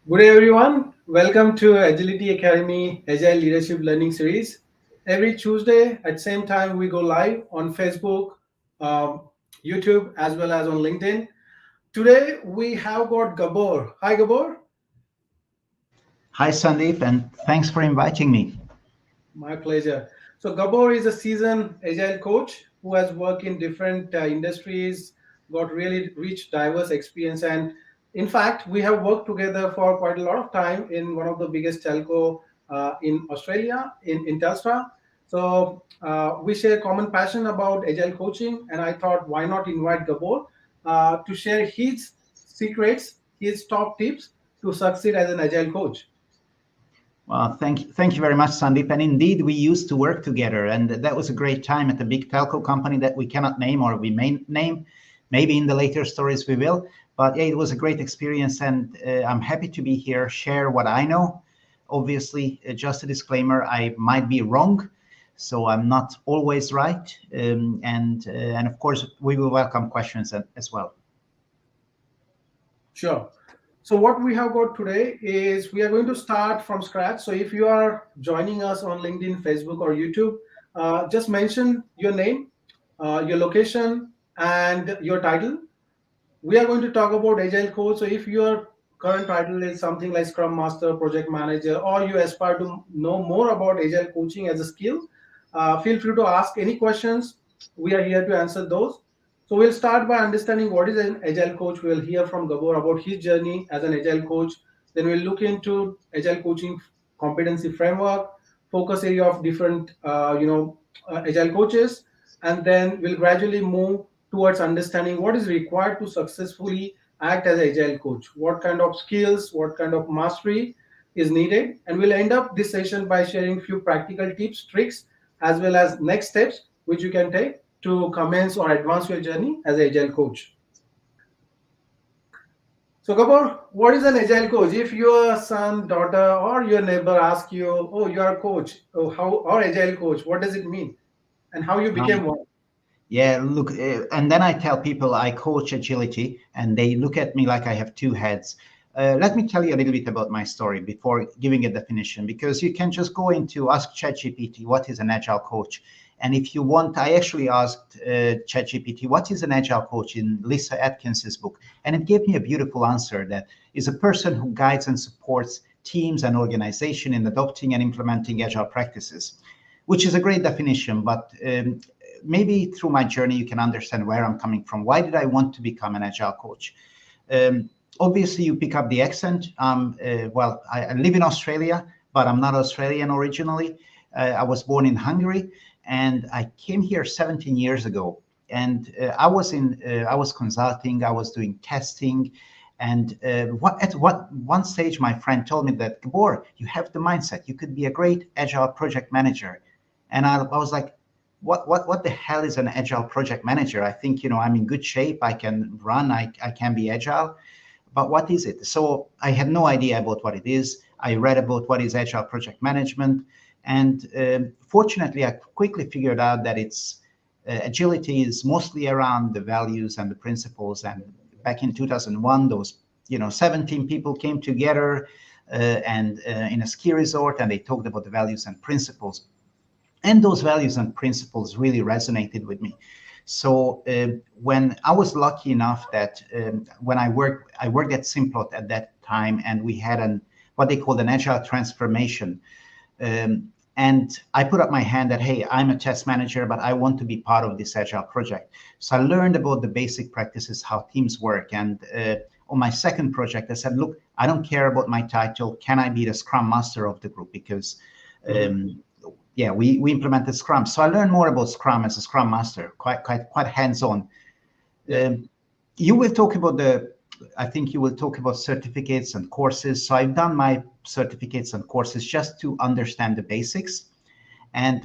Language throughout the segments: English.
Good day, everyone. Welcome to Agility Academy Agile Leadership Learning Series. Every Tuesday at same time, we go live on Facebook, um, YouTube, as well as on LinkedIn. Today, we have got Gabor. Hi, Gabor. Hi, Sandeep, and thanks for inviting me. My pleasure. So, Gabor is a seasoned Agile coach who has worked in different industries, got really rich, diverse experience, and in fact, we have worked together for quite a lot of time in one of the biggest telco in Australia, in Telstra. So, we share common passion about Agile coaching, and I thought, why not invite Gabor to share his secrets, his top tips to succeed as an Agile coach. Well, thank you very much, Sandeep. And indeed, we used to work together, and that was a great time at a big telco company that we cannot name or we may name. Maybe in the later stories we will. But yeah, it was a great experience, and I'm happy to be here, share what I know. Obviously, just a disclaimer: I might be wrong, so I'm not always right. And of course, we will welcome questions as well. Sure. So what we have got today is we are going to start from scratch. So if you are joining us on LinkedIn, Facebook, or YouTube, just mention your name, your location, and your title. We are going to talk about Agile Coach. So if your current title is something like Scrum Master, Project Manager, or you aspire to know more about Agile coaching as a skill, feel free to ask any questions. We are here to answer those. So we'll start by understanding what is an Agile coach. We'll hear from Gabor about his journey as an Agile coach. Then we'll look into Agile coaching competency framework, focus area of different, Agile coaches, and then we'll gradually move towards understanding what is required to successfully act as an Agile coach, what kind of skills, what kind of mastery is needed, and we'll end up this session by sharing few practical tips, tricks, as well as next steps which you can take to commence or advance your journey as an Agile coach. So, Gabor, what is an Agile coach? If your son, daughter, or your neighbor ask you, "Oh, you are a coach. Oh, how or Agile coach? What does it mean?" and how you became one? Yeah, look, and then I tell people I coach agility, and they look at me like I have two heads. Let me tell you a little bit about my story before giving a definition, because you can just go into ask ChatGPT what is an agile coach. And if you want, I actually asked ChatGPT what is an agile coach in Lisa Atkins's book, and it gave me a beautiful answer that is a person who guides and supports teams and organization in adopting and implementing agile practices, which is a great definition. But maybe through my journey, you can understand where I'm coming from. Why did I want to become an agile coach? Obviously, you pick up the accent. I live in Australia, but I'm not Australian originally. I was born in Hungary, and I came here 17 years ago. And I was consulting, I was doing testing, and at what one stage, my friend told me that, Gabor, you have the mindset. You could be a great agile project manager. And I was like, what the hell is an agile project manager? I think, I'm in good shape. I can run, I can be agile, but what is it? So I had no idea about what it is. I read about what is agile project management. And fortunately, I quickly figured out that agility is mostly around the values and the principles. And back in 2001, those 17 people came together and in a ski resort, and they talked about the values and principles, and those values and principles really resonated with me. So when I was lucky enough that when I worked at Simplot at that time, and we had what they called an agile transformation. And I put up my hand that, hey, I'm a test manager, but I want to be part of this agile project. So I learned about the basic practices, how teams work. And on my second project, I said, look, I don't care about my title. Can I be the Scrum Master of the group? Because yeah, we implemented Scrum. So I learned more about Scrum as a Scrum Master, quite hands-on. Yeah. You will talk about I think you will talk about certificates and courses. So I've done my certificates and courses just to understand the basics.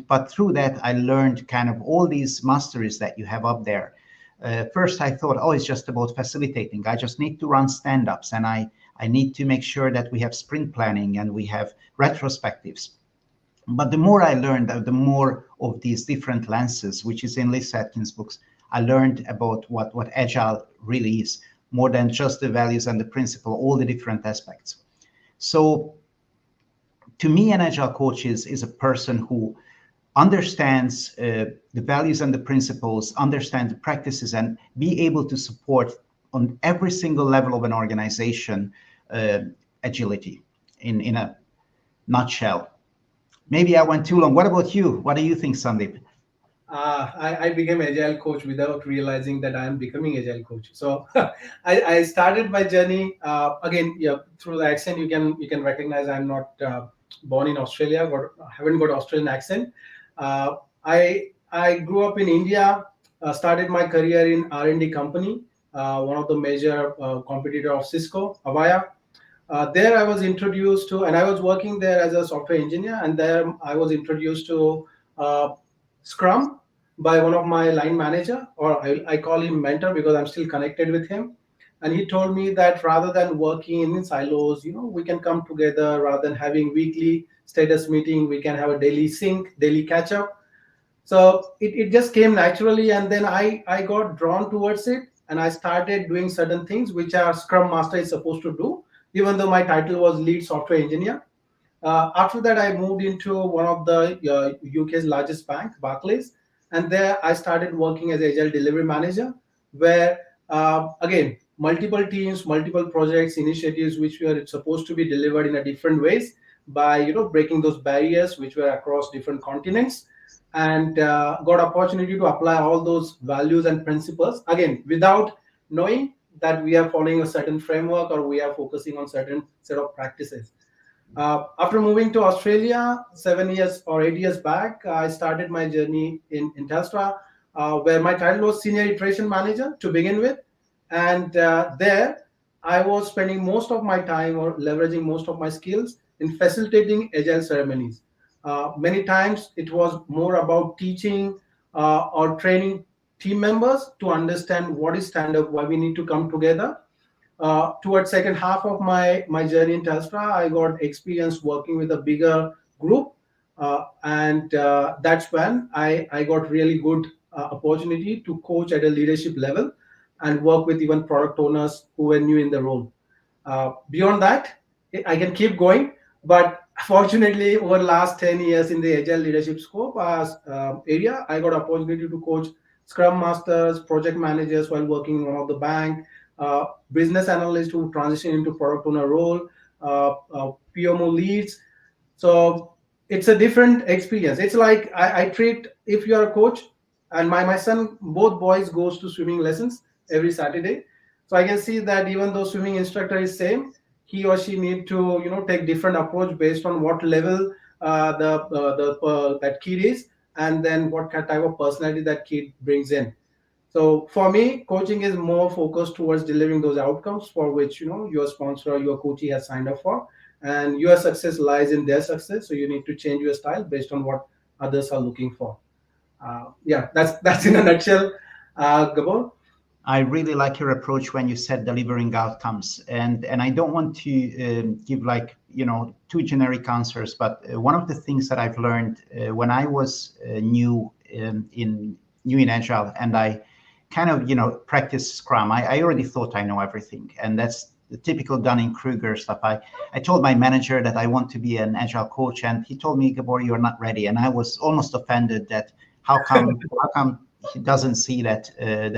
But through that, I learned kind of all these masteries that you have up there. First, I thought, oh, it's just about facilitating. I just need to run stand-ups, and I need to make sure that we have sprint planning and we have retrospectives. But the more I learned, the more of these different lenses, which is in Liz Atkins' books, I learned about what Agile really is, more than just the values and the principle, all the different aspects. So to me, an agile coach is a person who understands the values and the principles, understand the practices, and be able to support on every single level of an organization uh, agility in a nutshell. Maybe I went too long. What about you? What do you think, Sandeep? I became agile coach without realizing that I am becoming agile coach. So I started my journey again. Yeah, through the accent, you can recognize I'm not born in Australia. Haven't got Australian accent. I grew up in India. Started my career in R&D company, one of the major competitor of Cisco, Avaya. There I was introduced to, and I was working there as a software engineer, and there I was introduced to uh, Scrum by one of my line manager, or I call him mentor because I'm still connected with him. And he told me that rather than working in silos, we can come together rather than having weekly status meeting. We can have a daily sync, daily catch up. So it just came naturally, and then I got drawn towards it, and I started doing certain things which our Scrum Master is supposed to do, even though my title was lead software engineer. After that, I moved into one of the UK's largest bank, Barclays, and there I started working as agile delivery manager, where again multiple teams, multiple projects, initiatives which were supposed to be delivered in a different ways by breaking those barriers which were across different continents, and got opportunity to apply all those values and principles again without knowing that we are following a certain framework or we are focusing on certain set of practices. After moving to Australia 7 years or 8 years back, I started my journey in Telstra, where my title was Senior Iteration Manager to begin with. And there, I was spending most of my time or leveraging most of my skills in facilitating agile ceremonies. Many times, it was more about teaching or training team members to understand what is stand up, why we need to come together. Towards second half of my journey in Telstra, I got experience working with a bigger group, and that's when I got really good opportunity to coach at a leadership level and work with even product owners who were new in the role. Beyond that, I can keep going, but fortunately, over the last 10 years in the agile leadership scope area, I got opportunity to coach Scrum Masters, project managers while working in one of the bank, business analysts who transition into product owner role, PMO leads. So it's a different experience. It's like I treat, if you are a coach, and my son, both boys goes to swimming lessons every Saturday. So I can see that even though swimming instructor is same, he or she need to take different approach based on what level that kid is, and then what type of personality that kid brings in. So for me, coaching is more focused towards delivering those outcomes for which your sponsor, your coachee has signed up for, and your success lies in their success. So you need to change your style based on what others are looking for. Yeah, that's in a nutshell, Gabor. I really like your approach when you said delivering outcomes, and I don't want to give like two generic answers, but one of the things that I've learned when I was new in Agile, and I kind of practice Scrum. I already thought I know everything, and that's the typical Dunning-Kruger stuff. I told my manager that I want to be an Agile coach, and he told me, Gabor, you're not ready, and I was almost offended that how come he doesn't see that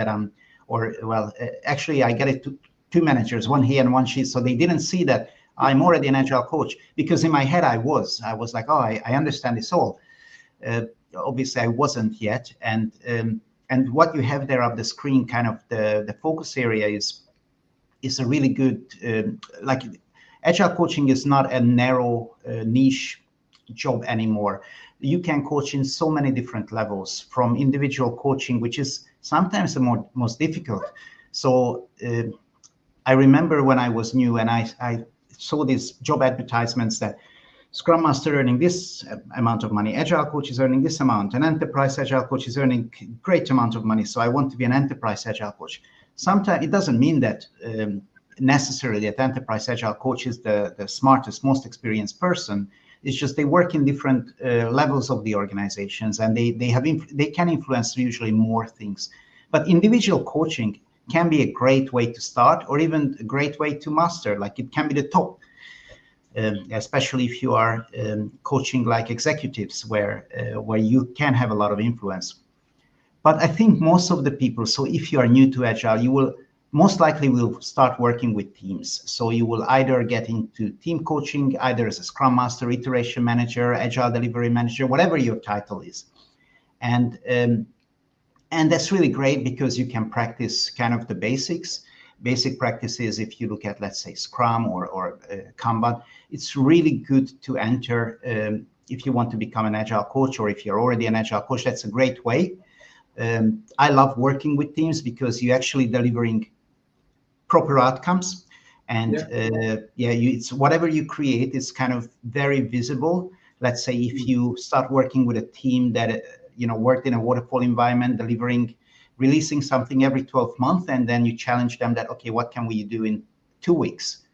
I'm or well, actually, I get it to two managers, one he and one she. So they didn't see that I'm already an agile coach because in my head I was like, oh, I understand this all. Uh, Obviously, I wasn't yet, and what you have there up the screen, kind of the focus area is a really good like agile coaching is not a narrow niche job anymore. You can coach in so many different levels, from individual coaching, which is sometimes the most difficult. So I remember when I was new and I saw these job advertisements that Scrum Master earning this amount of money, Agile coach is earning this amount, an enterprise Agile coach is earning great amount of money. So I want to be an enterprise Agile coach. Sometimes it doesn't mean that necessarily that enterprise Agile coach is the smartest, most experienced person. It's just they work in different levels of the organizations, and they can influence usually more things. But individual coaching can be a great way to start, or even a great way to master. Like it can be the top. especially if you are coaching like executives, where you can have a lot of influence. But I think most of the people, so if you are new to Agile, you will most likely will start working with teams. So you will either get into team coaching, either as a Scrum Master, Iteration Manager, Agile Delivery Manager, whatever your title is. And and that's really great because you can practice kind of the basics. Basic practices, if you look at, let's say, Scrum or Kanban, it's really good to enter if you want to become an Agile coach, or if you're already an Agile coach, that's a great way. I love working with teams because you're actually delivering proper outcomes. And Yeah. it's whatever you create is kind of very visible. Let's say if you start working with a team that worked in a waterfall environment, delivering, releasing something every 12 months, and then you challenge them that, okay, what can we do in 2 weeks?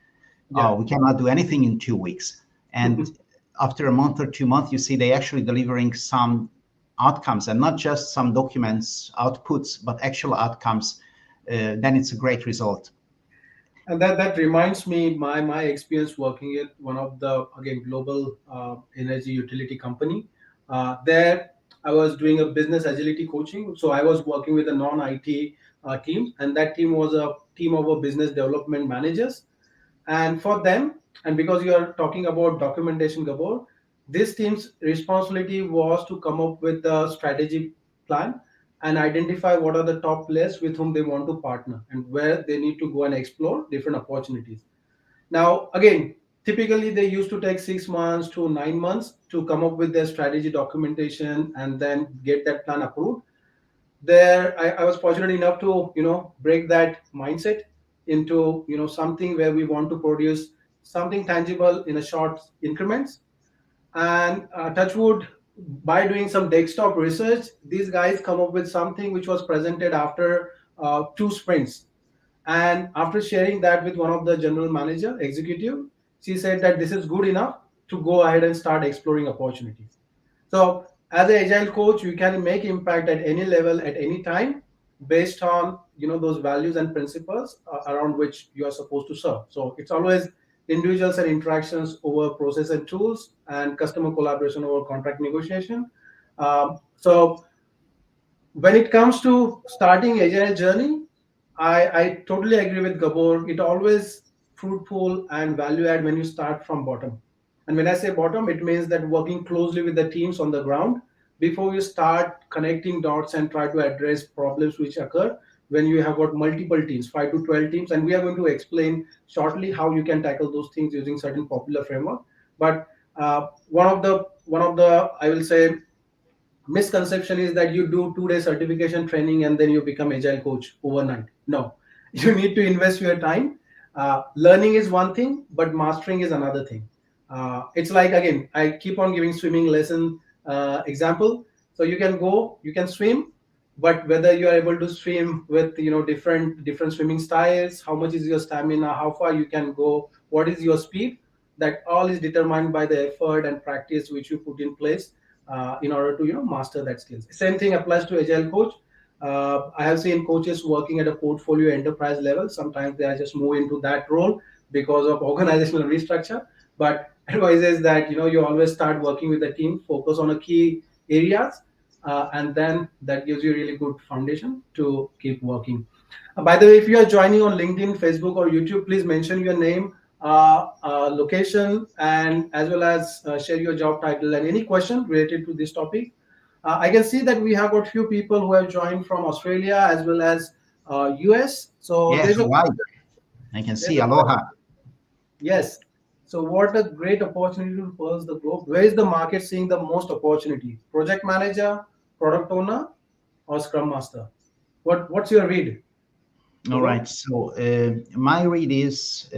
Oh, Yeah. we cannot do anything in 2 weeks. And after a month or 2 months, you see they actually delivering some outcomes, and not just some documents outputs, but actual outcomes. Then it's a great result. And that reminds me my experience working at one of the, again, global energy utility company. There, I was doing a business agility coaching. So I was working with a non-IT team, and that team was a team of a business development managers. And for them, and because you are talking about documentation, Gabor, this team's responsibility was to come up with a strategic plan and identify what are the top players with whom they want to partner and where they need to go and explore different opportunities. Now, again, typically they used to take 6 months to 9 months to come up with their strategy documentation and then get that plan approved. There, I was fortunate enough to break that mindset into something where we want to produce something tangible in a short increments. And touchwood, by doing some desktop research, these guys come up with something which was presented after 2 sprints. And after sharing that with one of the general manager executive, she said that this is good enough to go ahead and start exploring opportunities. So as an agile coach, you can make impact at any level at any time based on those values and principles around which you are supposed to serve. So it's always individuals and interactions over process and tools, and customer collaboration over contract negotiation. So when it comes to starting agile journey, I totally agree with Gabor. It always fruitful and value add when you start from bottom. And when I say bottom, it means that working closely with the teams on the ground before you start connecting dots and try to address problems which occur when you have got multiple teams, 5 to 12 teams. And we are going to explain shortly how you can tackle those things using certain popular framework. But one of the I will say misconception is that you do 2 day certification training and then you become agile coach overnight. No, you need to invest your time. Learning is one thing, but mastering is another thing. It's like, again, I keep on giving swimming lesson example. So you can go, you can swim, but whether you are able to swim with different swimming styles, how much is your stamina, how far you can go, what is your speed, that all is determined by the effort and practice which you put in place in order to master that skills. Same thing applies to agile coach. I have seen coaches working at a portfolio enterprise level. Sometimes they are just move into that role because of organizational restructure. But advice is that you always start working with the team, focus on a key areas, and then that gives you really good foundation to keep working. By the way, if you are joining on LinkedIn, Facebook, or YouTube, please mention your name, location, and as well as share your job title and any question related to this topic. I can see that we have got few people who have joined from Australia as well as US. So Yeah, Hawaii. I can there's see. a Aloha. yes. So what a great opportunity to pulse the globe. Where is the market seeing the most opportunity? Project manager, product owner, or scrum master? What's your read, All Gabor? right. So my read is,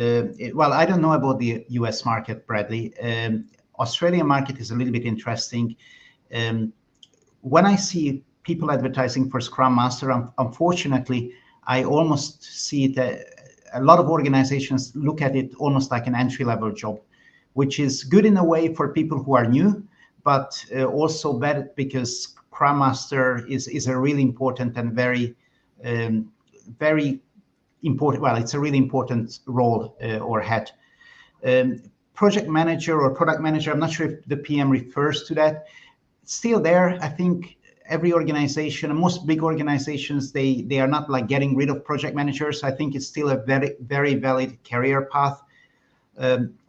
well, I don't know about the US market, Bradley. Australian market is a little bit interesting. Um, when I see people advertising for Scrum Master, unfortunately, I almost see it. A lot of organizations look at it almost like an entry-level job, which is good in a way for people who are new, but also bad because Scrum Master is a really important and um, very important. Well, it's a really important role or hat. Um, project manager or product manager, I'm not sure if the PM refers to that. It's still there. I think every organization, most big organizations, they are not like getting rid of project managers. I think it's still a very valid career path.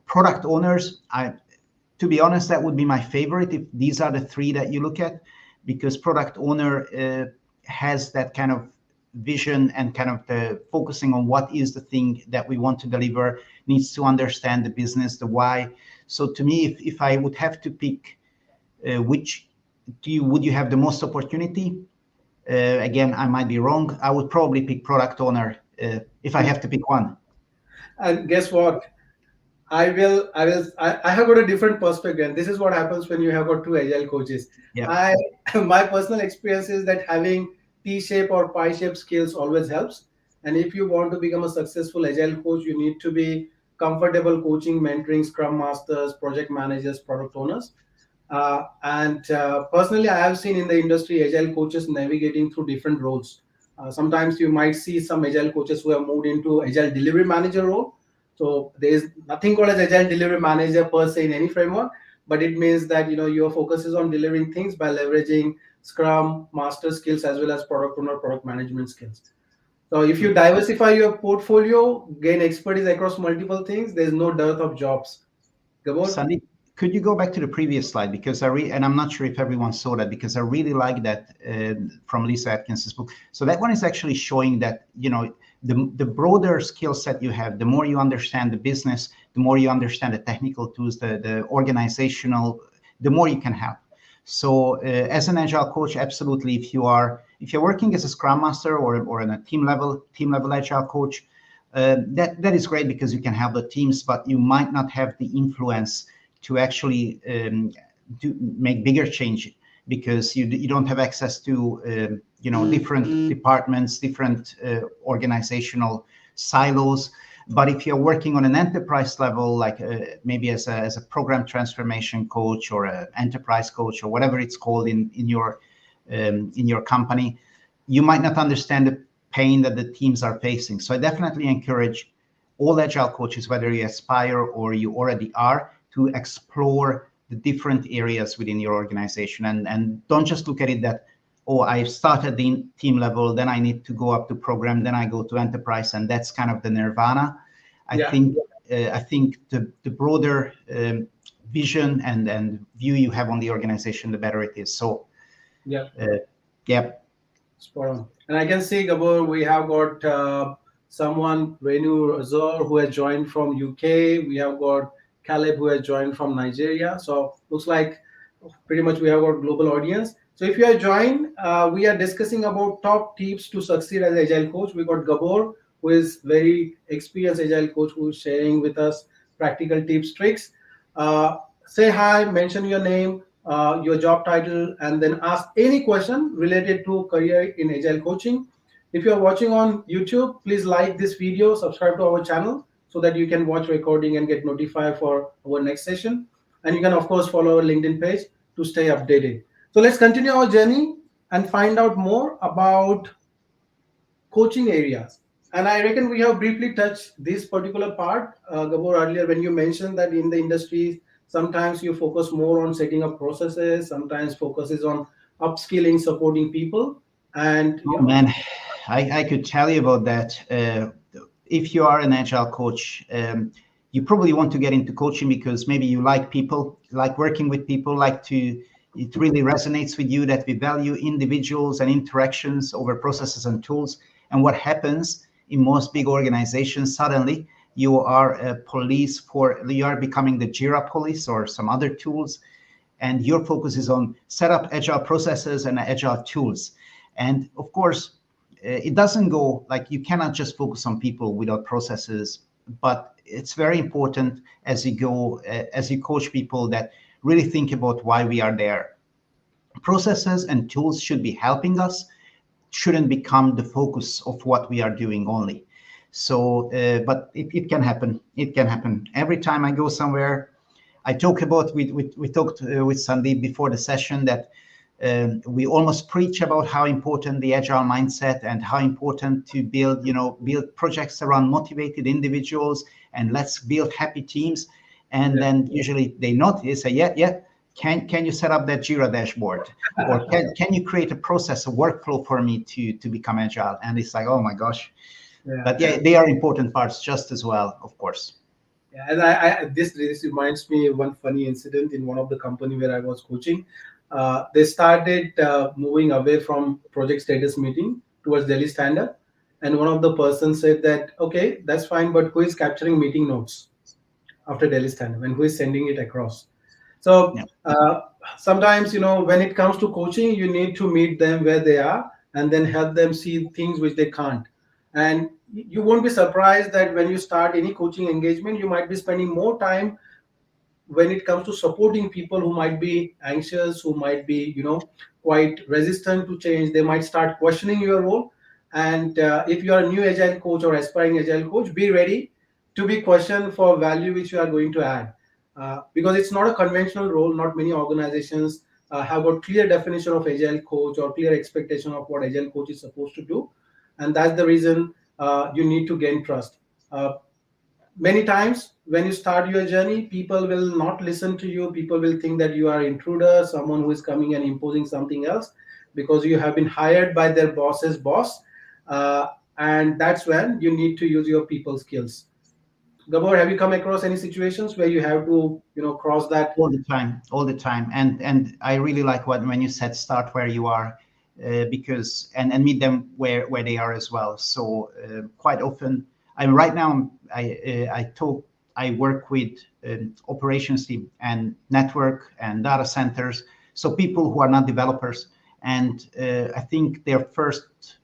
Product owners, to be honest, that would be my favorite if these are the three that you look at, because product owner has that kind of vision and kind of the focusing on what is the thing that we want to deliver, needs to understand the business, the why. So to me, if I would have to pick which would you have the most opportunity, again, I might be wrong. I would probably pick product owner if I have to pick one. And guess what? I have got a different perspective. And this is what happens when you have got two agile coaches. Yeah. I my personal experience is that having T-shape or pie-shape skills always helps. And if you want to become a successful agile coach, you need to be comfortable coaching, mentoring scrum masters, project managers, product owners. And personally, I have seen in the industry agile coaches navigating through different roles. Sometimes you might see some agile coaches who have moved into agile delivery manager role. So there is nothing called as agile delivery manager per se in any framework, but it means that your focus is on delivering things by leveraging Scrum master skills as well as product owner, product management skills. So if you diversify your portfolio, gain expertise across multiple things, there's no dearth of jobs. Gabor? Sandeep, could you go back to the previous slide? Because and I'm not sure if everyone saw that, because I really like that from Lisa Atkins's book. So that one is actually showing that, the broader skill set you have, the more you understand the business, the more you understand the technical tools, the organizational, the more you can help. So as an agile coach, absolutely, if you're working as a scrum master or in a team level agile coach, that is great because you can help the teams, but you might not have the influence to actually make bigger change because you don't have access to different departments, different organizational silos. But if you're working on an enterprise level, like maybe as a program transformation coach or an enterprise coach or whatever it's called in your company, you might not understand the pain that the teams are facing. So I definitely encourage all agile coaches, whether you aspire or you already are, to explore the different areas within your organization and don't just look at it that, oh, I started the team level, then I need to go up to program, then I go to enterprise, and that's kind of the nirvana. I think the broader vision and view you have on the organization, the better it is. So yeah, spot on. And I can see, Gabor, we have got someone, Renu Azor, who has joined from UK. We have got Caleb, who has joined from Nigeria. So looks like pretty much we have got global audience. So if you are joined, we are discussing about top tips to succeed as agile coach. We got Gabor, who is very experienced agile coach, who is sharing with us practical tips, tricks. Say hi, mention your name, your job title, and then ask any question related to career in agile coaching. If you are watching on YouTube, please like this video, subscribe to our channel so that you can watch recording and get notified for our next session. And you can, of course, follow our LinkedIn page to stay updated. So let's continue our journey and find out more about coaching areas. And I reckon we have briefly touched this particular part, Gabor, earlier when you mentioned that in the industry, sometimes you focus more on setting up processes, sometimes focuses on upskilling, supporting people. And man, I could tell you about that. If you are an agile coach, you probably want to get into coaching because maybe you like people, like working with people, it really resonates with you that we value individuals and interactions over processes and tools. And what happens in most big organizations, suddenly you are a police you are becoming the Jira police or some other tools. And your focus is on set up agile processes and agile tools. And of course, it doesn't go like you cannot just focus on people without processes, but it's very important as you coach people that really think about why we are there. Processes and tools should be helping us, shouldn't become the focus of what we are doing only. So, but it can happen. It can happen. Every time I go somewhere, I talk about, we talked with Sandeep before the session that we almost preach about how important the agile mindset and how important to build projects around motivated individuals and let's build happy teams. And Yeah. then usually they notice, say, yeah, yeah, can you set up that Jira dashboard, or can you create a process, a workflow for me to become agile? And it's like, oh my gosh. Yeah. But yeah, they are important parts just as well, of course. Yeah, and this reminds me of one funny incident in one of the company where I was coaching. They started moving away from project status meeting towards daily standard, and one of the persons said that okay, that's fine, but who is capturing meeting notes after daily standard and who is sending it across? So Yeah. sometimes when it comes to coaching, you need to meet them where they are and then help them see things which they can't. And you won't be surprised that when you start any coaching engagement, you might be spending more time when it comes to supporting people who might be anxious, who might be quite resistant to change. They might start questioning your role. And if you are a new agile coach or aspiring agile coach, be ready to be questioned for value which you are going to add, because it's not a conventional role. Not many organizations have got clear definition of agile coach or clear expectation of what agile coach is supposed to do. And that's the reason you need to gain trust. Many times when you start your journey, people will not listen to you. People will think that you are intruder, someone who is coming and imposing something else, because you have been hired by their boss's boss. And that's when you need to use your people skills. Gabor, have you come across any situations where you have to cross that? All the time, all the time. And I really like what when you said start where you are, because and meet them where they are as well. So quite often, I'm right now I talk I work with operations team and network and data centers. So people who are not developers, and I think their first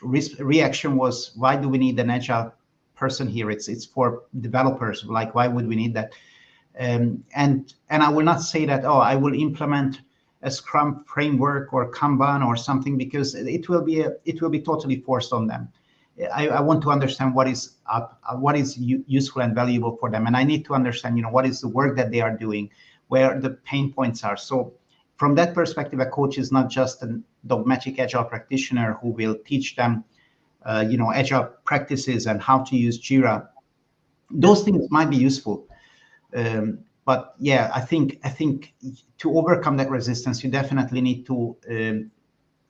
reaction was, why do we need an agile person here? It's for developers. Like, why would we need that? And I will not say that, oh, I will implement a Scrum framework or Kanban or something, because it will be totally forced on them. I want to understand what is useful and valuable for them, and I need to understand, what is the work that they are doing, where the pain points are. So from that perspective, a coach is not just a dogmatic agile practitioner who will teach them, agile practices and how to use Jira. Yeah. Those things might be useful, but yeah, I think to overcome that resistance, you definitely need to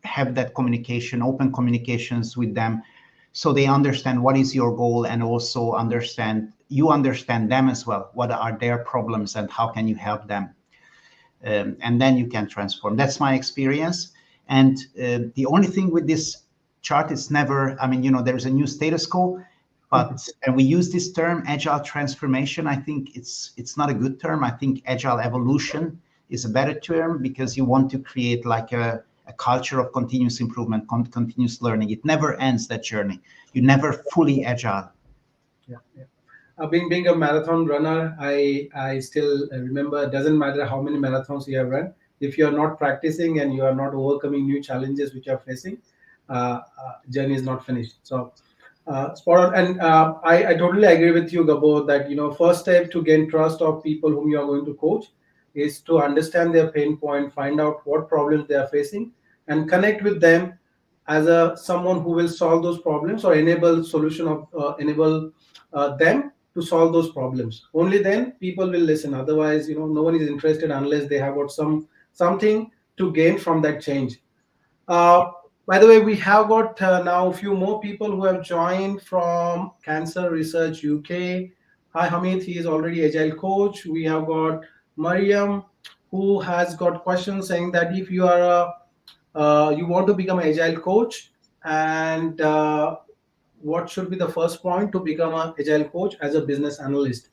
have that communication, open communications with them, so they understand what is your goal, and also understand them as well. What are their problems and how can you help them? And then you can transform. That's my experience. And the only thing with this chart is never, I mean, there's a new status quo, but and we use this term agile transformation. I think it's not a good term. I think agile evolution is a better term, because you want to create like a culture of continuous improvement, continuous learning. It never ends, that journey. You never fully agile. Yeah, yeah. Being a marathon runner, I still remember. It doesn't matter how many marathons you have run. If you are not practicing and you are not overcoming new challenges which you are facing, journey is not finished. So spot on. And I totally agree with you, Gabo, that first step to gain trust of people whom you are going to coach is to understand their pain point, find out what problems they are facing, and connect with them as a someone who will solve those problems or enable them to solve those problems. Only then people will listen. Otherwise, no one is interested unless they have got something to gain from that change. uh, by the way, we have got now a few more people who have joined from Cancer Research UK. Hi, Hamid. He is already agile coach. We have got Mariam, who has got questions saying that if you are you want to become an agile coach, and what should be the first point to become an agile coach as a business analyst,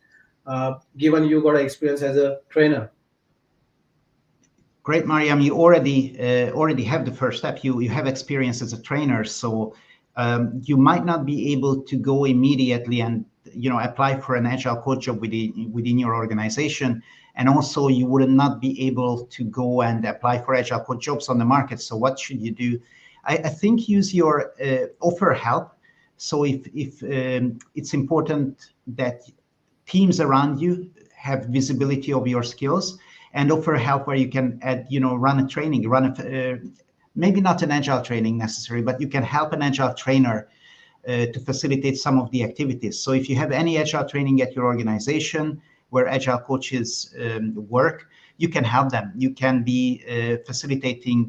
given you got experience as a trainer. Great, Mariam. You already have the first step. You have experience as a trainer, so you might not be able to go immediately and apply for an agile coach job within your organization, and also you would not be able to go and apply for agile coach jobs on the market. So what should you do? I think use your offer help. So if it's important that teams around you have visibility of your skills, and offer help where you can run a training, maybe not an agile training necessary, but you can help an agile trainer to facilitate some of the activities. So if you have any agile training at your organization where agile coaches work, you can help them. You can be facilitating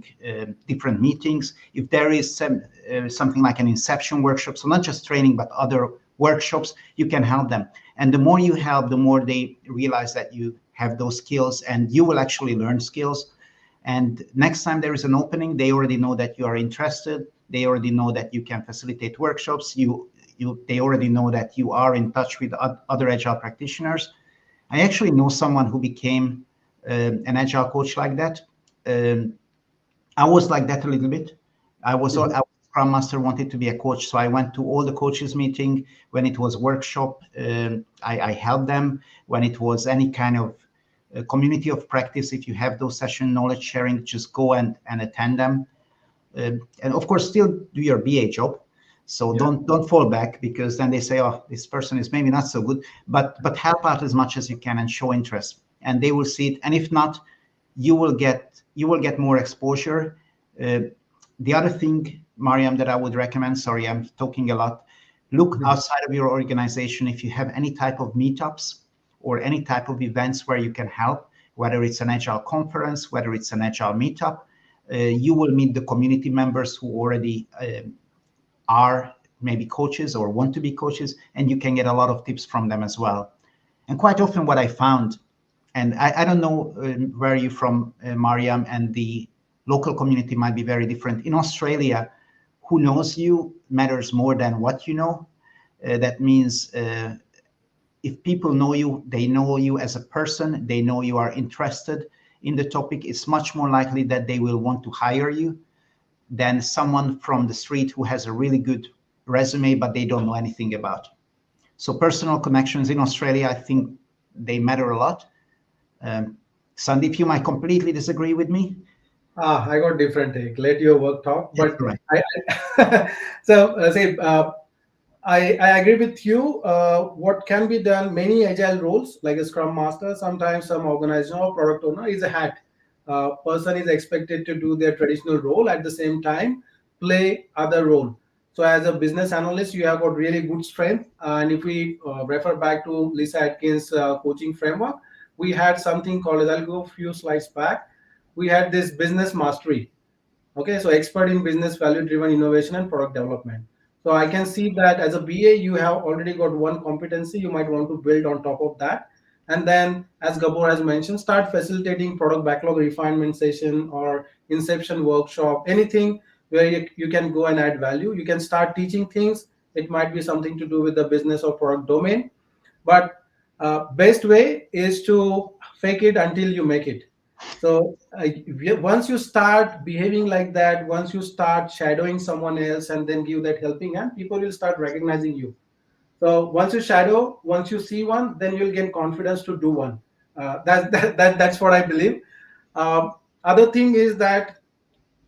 different meetings. If there is something like an inception workshop, so not just training but other workshops, you can help them. And the more you help, the more they realize that you have those skills, and you will actually learn skills. And next time there is an opening, they already know that you are interested. They already know that you can facilitate workshops. They already know that you are in touch with other agile practitioners. I actually know someone who became an agile coach like that. Um, I was like that a little bit. I was Scrum Master, wanted to be a coach, so I went to all the coaches meeting. When it was workshop, I helped them. When it was any kind of community of practice, if you have those session knowledge sharing, just go and attend them. And of course, still do your BA job. So Yeah. don't fall back, because then they say, oh, this person is maybe not so good. But help out as much as you can and show interest, and they will see it. And if not, you will get more exposure. Uh, the other thing, Mariam, that I would recommend, sorry, I'm talking a lot, look outside of your organization. If you have any type of meetups or any type of events where you can help, whether it's an agile conference, whether it's an agile meetup, you will meet the community members who already are maybe coaches or want to be coaches, and you can get a lot of tips from them as well. And quite often what I found, and I don't know where you're from, Mariam, and the local community might be very different. In Australia, who knows you matters more than what you know. That means if people know you, they know you as a person, they know you are interested in the topic, it's much more likely that they will want to hire you than someone from the street who has a really good resume, but they don't know anything about. So personal connections in Australia, I think they matter a lot. Sandeep, you might completely disagree with me. I got different take. Let your work talk. That's But correct. so say I agree with you. What can be done? Many agile roles, like a scrum master, sometimes some organization or product owner is a hat. Person is expected to do their traditional role at the same time, play other role. So as a business analyst, you have got really good strength. And if we refer back to Lisa Atkins' coaching framework, we had something called, as I'll go a few slides back, we had this business mastery. Okay, so expert in business value driven innovation and product development. So I can see that as a BA, you have already got one competency. You might want to build on top of that. And then, as Gabor has mentioned, start facilitating product backlog refinement session or inception workshop, anything where you can go and add value. You can start teaching things. It might be something to do with the business or product domain. But best way is to fake it until you make it. So once you start behaving like that, once you start shadowing someone else and then give that helping hand, people will start recognizing you. So once you shadow, once you see one, then you'll gain confidence to do one. That's what I believe. Other thing is that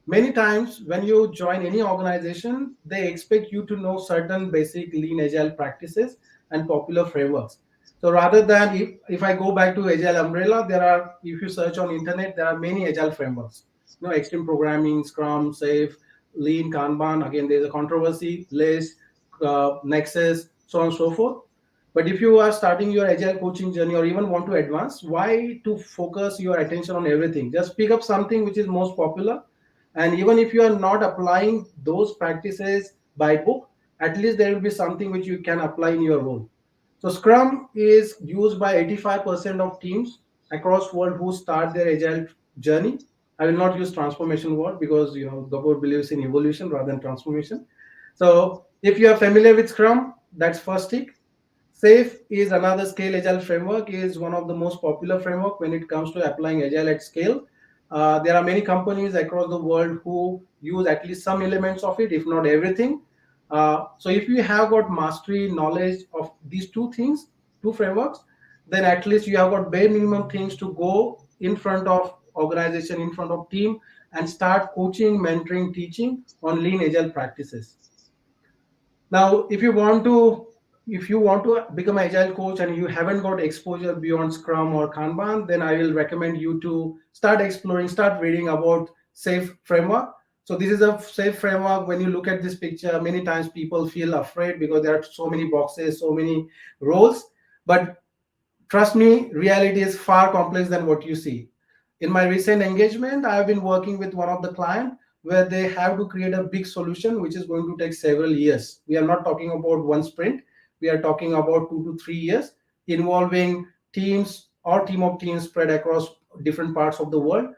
many times when you join any organization, they expect you to know certain basic lean agile practices and popular frameworks. So rather than, if I go back to agile umbrella, there are, if you search on internet, there are many agile frameworks. Extreme programming, Scrum, Safe, Lean, Kanban. Again, there's a controversy, List, Nexus, so on and so forth. But if you are starting your agile coaching journey or even want to advance, why to focus your attention on everything? Just pick up something which is most popular, and even if you are not applying those practices by book, at least there will be something which you can apply in your role. So Scrum is used by 85% of teams across world who start their agile journey. I will not use transformation word because Gabor believes in evolution rather than transformation. So if you are familiar with Scrum, that's first tick. Safe is another scale agile framework, is one of the most popular framework when it comes to applying agile at scale. There are many companies across the world who use at least some elements of it, if not everything. So if you have got mastery knowledge of these two things, two frameworks, then at least you have got bare minimum things to go in front of organization, in front of team, and start coaching, mentoring, teaching on lean agile practices. Now, if you want to become an agile coach and you haven't got exposure beyond Scrum or Kanban, then I will recommend you to start exploring, start reading about Safe framework. So this is a Safe framework. When you look at this picture, many times people feel afraid because there are so many boxes, so many roles. But Trust me, reality is far complex than what you see. In my recent engagement, I have been working with one of the client where they have to create a big solution which is going to take several years. We are not talking about one sprint. We are talking about 2 to 3 years, involving teams or team of teams spread across different parts of the world.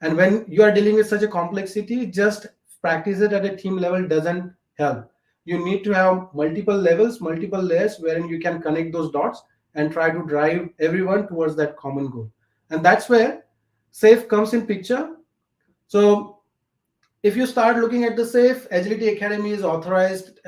And when you are dealing with such a complexity, just practice it at a team level doesn't help. You need to have multiple levels, multiple layers wherein you can connect those dots and try to drive everyone towards that common goal. And that's where SAFE comes in picture. So if you start looking at the SAFE, Agility Academy is authorized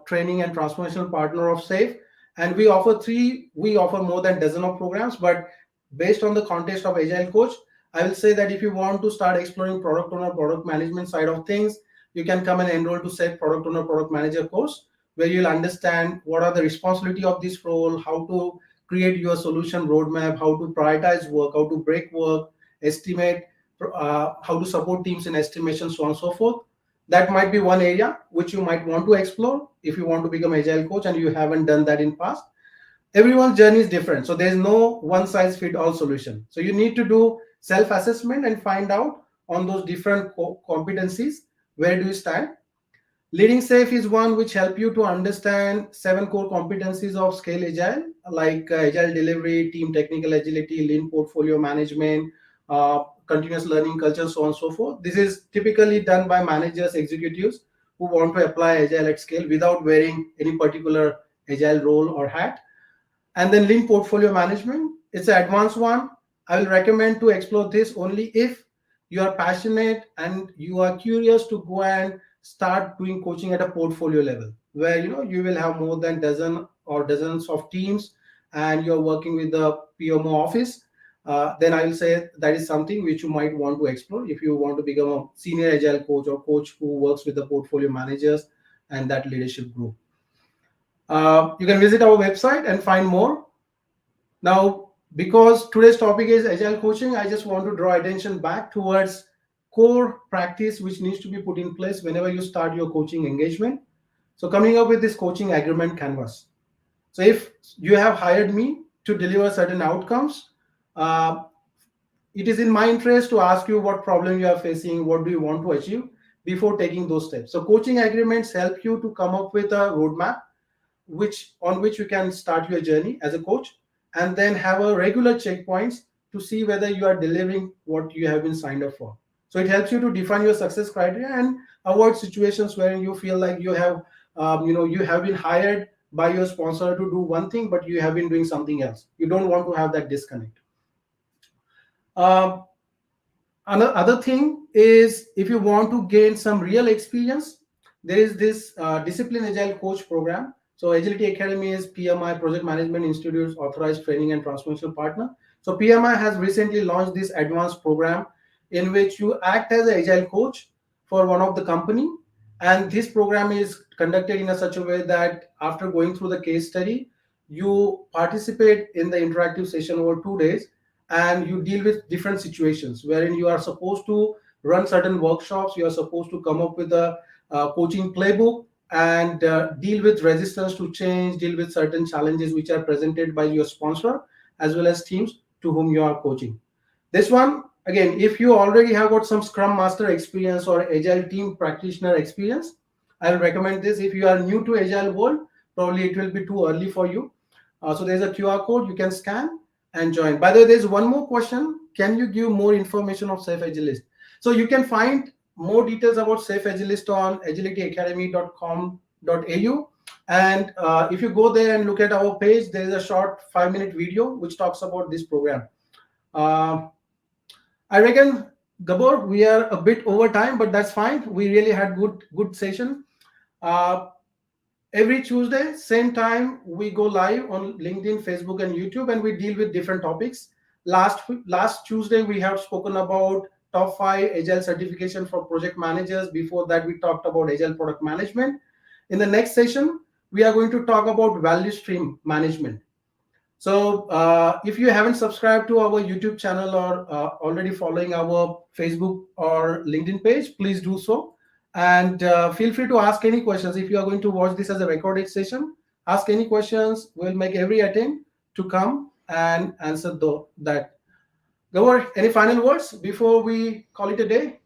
training and transformational partner of SAFE, and we offer more than dozen of programs. But based on the context of Agile Coach, I will say that if you want to start exploring product owner, product management side of things, you can come and enroll to SAFE Product Owner, Product Manager course, where you'll understand what are the responsibility of this role, how to create your solution roadmap, how to prioritize work, how to break work, estimate, how to support teams in estimation, so on and so forth. That might be one area which you might want to explore if you want to become agile coach and you haven't done that in past. Everyone's journey is different, so there's no one size fit all solution. So you need to do self assessment and find out on those different competencies where do you stand. Leading Safe is one which help you to understand 7 core competencies of scale agile, like agile delivery, team technical agility, lean portfolio management, continuous learning culture, so on and so forth. This is typically done by managers, executives who want to apply agile at scale without wearing any particular agile role or hat. And then lean portfolio management, it's an advanced one. I will recommend to explore this only if you are passionate and you are curious to go and start doing coaching at a portfolio level, where you will have more than dozen or dozens of teams and you're working with the PMO office. Then I will say that is something which you might want to explore if you want to become a senior agile coach or coach who works with the portfolio managers and that leadership group. You can visit our website and find more. Now, because today's topic is agile coaching, I just want to draw attention back towards core practice which needs to be put in place whenever you start your coaching engagement. So coming up with this coaching agreement canvas. So if you have hired me to deliver certain outcomes, uh, it is in my interest to ask you what problem you are facing, what do you want to achieve before taking those steps. So coaching agreements help you to come up with a roadmap which you can start your journey as a coach, and then have a regular checkpoints to see whether you are delivering what you have been signed up for. So it helps you to define your success criteria and avoid situations where you feel like you have been hired by your sponsor to do one thing but you have been doing something else. You don't want to have that disconnect. um, Another thing is, if you want to gain some real experience, there is this Discipline Agile Coach program. So Agility Academy is PMI, Project Management Institute's authorized training and transformational partner. So PMI has recently launched this advanced program in which you act as an agile coach for one of the company. And this program is conducted in a such a way that after going through the case study, you participate in the interactive session over 2 days, and you deal with different situations wherein you are supposed to run certain workshops, you are supposed to come up with a coaching playbook and deal with resistance to change, deal with certain challenges which are presented by your sponsor as well as teams to whom you are coaching. This one, again, if you already have got some Scrum Master experience or Agile team practitioner experience, I will recommend this. If you are new to Agile world, probably it will be too early for you. So there's a QR code you can scan and join. By the way, there's one more question. Can you give more information of Safe Agilist? So you can find more details about Safe Agilist on agilityacademy.com.au. And if you go there and look at our page, there is a short 5-minute video which talks about this program. Uh, I reckon, Gabor, we are a bit over time, but that's fine. We really had good session. Uh, every Tuesday, same time, we go live on LinkedIn, Facebook, and YouTube, and we deal with different topics. Last Tuesday, we have spoken about top 5 Agile certification for project managers. Before that, we talked about Agile product management. In the next session, we are going to talk about value stream management. So if you haven't subscribed to our YouTube channel or already following our Facebook or LinkedIn page, please do so. And feel free to ask any questions. If you are going to watch this as a recorded session, ask any questions. We'll make every attempt to come and answer that. Gawar, any final words before we call it a day?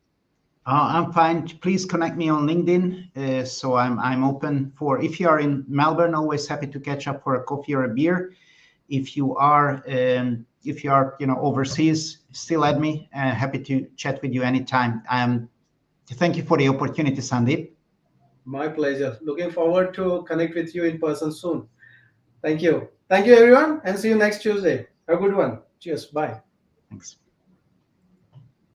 I'm fine. Please connect me on LinkedIn. So I'm open for, if you are in Melbourne, always happy to catch up for a coffee or a beer. If you are overseas, still add me. Happy to chat with you anytime. Thank you for the opportunity, Sandeep. My pleasure. Looking forward to connect with you in person soon. Thank you. Thank you, everyone, and see you next Tuesday. Have a good one. Cheers. Bye. Thanks.